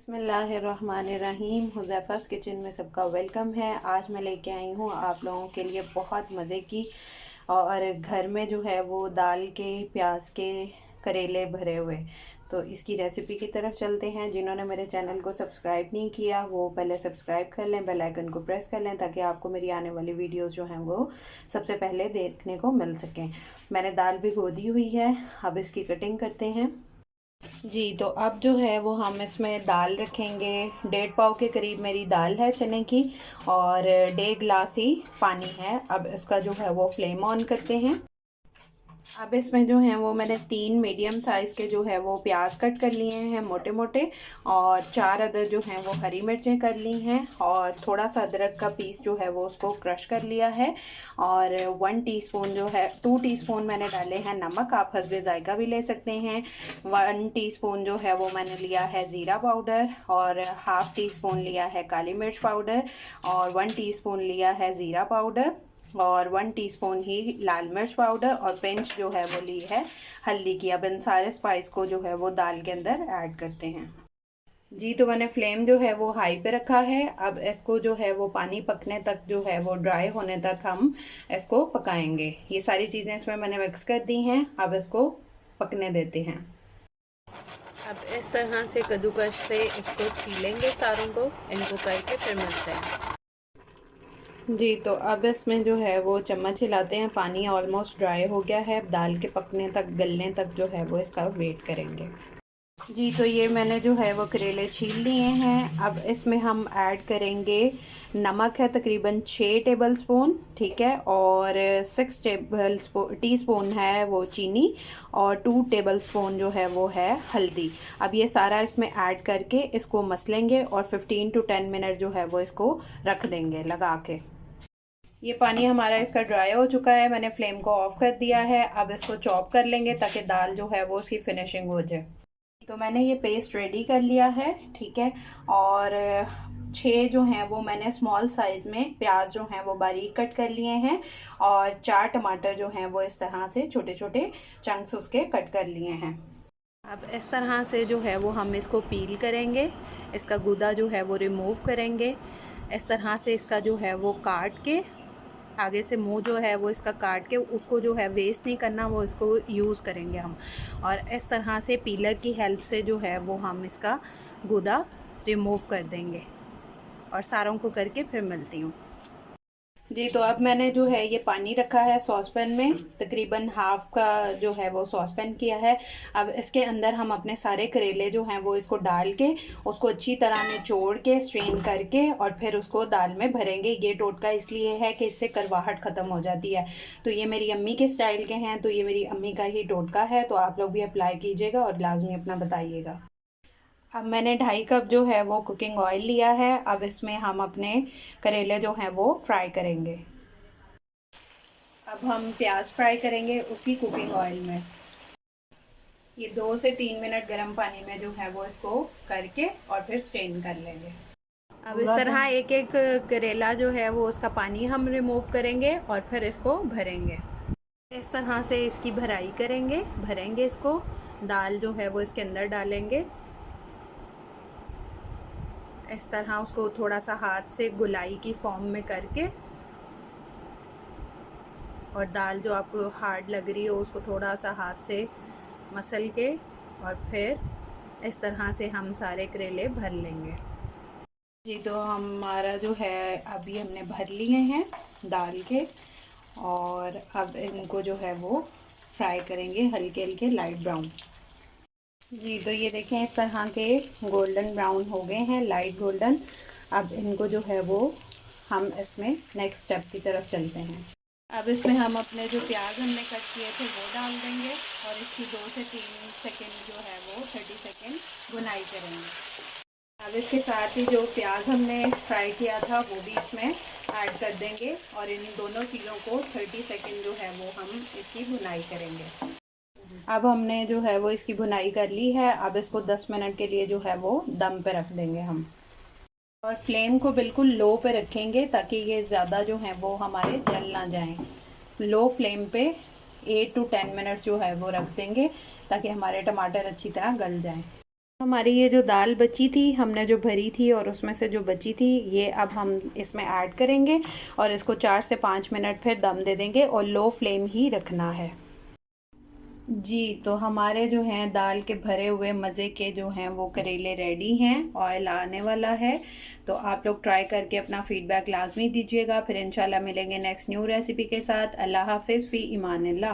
बिस्मिल्लाहिर्रहमानिर्रहीम। हुज़ैफ़ा's किचन में सबका वेलकम है। आज मैं लेके आई हूँ आप लोगों के लिए बहुत मज़े की और घर में जो है वो दाल के प्याज के करेले भरे हुए। तो इसकी रेसिपी की तरफ चलते हैं। जिन्होंने मेरे चैनल को सब्सक्राइब नहीं किया वो पहले सब्सक्राइब कर लें, बेल आइकन को प्रेस कर लें ताकि आपको मेरी आने वाली वीडियोस जो हैं वो सबसे पहले देखने को मिल सकें। मैंने दाल भिगो दी हुई है, अब इसकी कटिंग करते हैं। जी तो अब जो है वो हम इसमें दाल रखेंगे। 1.5 पाव के करीब मेरी दाल है चने की और 1.5 गिलास ही पानी है। अब इसका जो है वो फ्लेम ऑन करते हैं। अब इसमें जो है वो मैंने 3 मीडियम साइज़ के जो है वो प्याज कट कर लिए हैं मोटे मोटे, और 4 अदर जो हैं वो हरी मिर्चें कर ली हैं, और थोड़ा सा अदरक का पीस जो है वो उसको क्रश कर लिया है। और 1 टीस्पून जो है 2 टीस्पून मैंने डाले हैं नमक, आप हस्बे जायका भी ले सकते हैं। 1 टीस्पून जो है वो मैंने लिया है ज़ीरा पाउडर, और हाफ़ टी स्पून लिया है काली मिर्च पाउडर, और 1 टीस्पून लिया है ज़ीरा पाउडर, और 1 टीस्पून ही लाल मिर्च पाउडर, और पिंच जो है वो ली है हल्दी की। अब इन सारे स्पाइस को जो है वो दाल के अंदर ऐड करते हैं। जी तो मैंने फ्लेम जो है वो हाई पे रखा है। अब इसको जो है वो पानी पकने तक जो है वो ड्राई होने तक हम इसको पकाएंगे। ये सारी चीज़ें इसमें मैंने मिक्स कर दी हैं, अब इसको पकने देते हैं। अब इस तरह से कद्दूकस से इसको छीलेंगे सारों को, इनको करके फिर मिलते हैं। जी तो अब इसमें जो है वो चम्मच हिलाते हैं। पानी ऑलमोस्ट ड्राई हो गया है। अब दाल के पकने तक, गलने तक जो है वो इसका वेट करेंगे। जी तो ये मैंने जो है वो करेले छील लिए हैं। अब इसमें हम ऐड करेंगे नमक है तकरीबन 6 टेबल स्पून, ठीक है, और 6 टी स्पून है वो चीनी, और 2 टेबल स्पून जो है वो है हल्दी। अब ये सारा इसमें ऐड करके इसको मसलेंगे और 15 to 10 मिनट जो है वो इसको रख देंगे लगा के। ये पानी हमारा इसका ड्राई हो चुका है, मैंने फ्लेम को ऑफ कर दिया है। अब इसको चॉप कर लेंगे ताकि दाल जो है वो उसकी फिनिशिंग हो जाए। तो मैंने ये पेस्ट रेडी कर लिया है, ठीक है, और 6 जो हैं वो मैंने स्मॉल साइज़ में प्याज जो हैं वो बारीक कट कर लिए हैं, और 4 टमाटर जो हैं वो इस तरह से छोटे छोटे चंक्स उसके कट कर लिए हैं। अब इस तरह से जो है वो हम इसको पील करेंगे, इसका गूदा जो है वो रिमूव करेंगे। इस तरह से इसका जो है वो काट के, आगे से मुंह जो है वो इसका काट के, उसको जो है वेस्ट नहीं करना, वो इसको यूज़ करेंगे हम। और इस तरह से पीलर की हेल्प से जो है वो हम इसका गूदा रिमूव कर देंगे, और सारों को करके फिर मिलती हूँ। जी तो अब मैंने जो है ये पानी रखा है सॉसपैन में, तकरीबन हाफ का जो है वो सॉसपैन किया है। अब इसके अंदर हम अपने सारे करेले जो हैं वो इसको डाल के उसको अच्छी तरह निचोड़ के स्ट्रेन करके और फिर उसको दाल में भरेंगे। ये टोटका इसलिए है कि इससे करवाहट ख़त्म हो जाती है। तो ये मेरी अम्मी के स्टाइल के हैं, तो ये मेरी अम्मी का ही टोटका है, तो आप लोग भी अप्लाई कीजिएगा और लाजमी अपना बताइएगा। अब मैंने 2.5 कप जो है वो कुकिंग ऑयल लिया है। अब इसमें हम अपने करेले जो हैं वो फ्राई करेंगे। अब हम प्याज फ्राई करेंगे उसी कुकिंग ऑयल में। ये 2 से 3 मिनट गर्म पानी में जो है वो इसको करके और फिर स्ट्रेन कर लेंगे। अब इस तरह एक एक करेला जो है वो उसका पानी हम रिमूव करेंगे और फिर इसको भरेंगे। इस तरह से इसकी भराई करेंगे, भरेंगे इसको, दाल जो है वो इसके अंदर डालेंगे। इस तरह उसको थोड़ा सा हाथ से गोलाई की फॉर्म में करके, और दाल जो आपको हार्ड लग रही हो उसको थोड़ा सा हाथ से मसल के, और फिर इस तरह से हम सारे करेले भर लेंगे। जी तो हमारा जो है अभी हमने भर लिए हैं दाल के, और अब इनको जो है वो फ्राई करेंगे हल्के हल्के लाइट ब्राउन। जी तो ये देखें इस तरह के गोल्डन ब्राउन हो गए हैं, लाइट गोल्डन। अब इनको जो है वो हम इसमें नेक्स्ट स्टेप की तरफ चलते हैं। अब इसमें हम अपने जो प्याज हमने कट किए थे वो डाल देंगे, और इसकी 2 से 3 सेकंड जो है वो 30 सेकंड भुनाई करेंगे। अब इसके साथ ही जो प्याज हमने फ्राई किया था वो भी इसमें ऐड कर देंगे, और इन दोनों चीज़ों को 30 सेकंड जो है वो हम इसकी भुनाई करेंगे। अब हमने जो है वो इसकी भुनाई कर ली है। अब इसको 10 मिनट के लिए जो है वो दम पे रख देंगे हम, और फ्लेम को बिल्कुल लो पे रखेंगे ताकि ये ज़्यादा जो है वो हमारे जल ना जाएं। लो फ्लेम पे 8 to 10 मिनट जो है वो रख देंगे ताकि हमारे टमाटर अच्छी तरह गल जाएं। हमारी ये जो दाल बची थी, हमने जो भरी थी और उसमें से जो बची थी, ये अब हम इसमें ऐड करेंगे और इसको 4 से 5 मिनट फिर दम दे देंगे और लो फ्लेम ही रखना है। जी, तो हमारे जो हैं दाल के भरे हुए मज़े के जो हैं वो करेले रेडी हैं, ऑयल आने वाला है। तो आप लोग ट्राई करके अपना फीडबैक लाजमी दीजिएगा। फिर इंशाल्लाह मिलेंगे नेक्स्ट न्यू रेसिपी के साथ। अल्लाह हाफिज़ फ़ी इमानिल्लाह।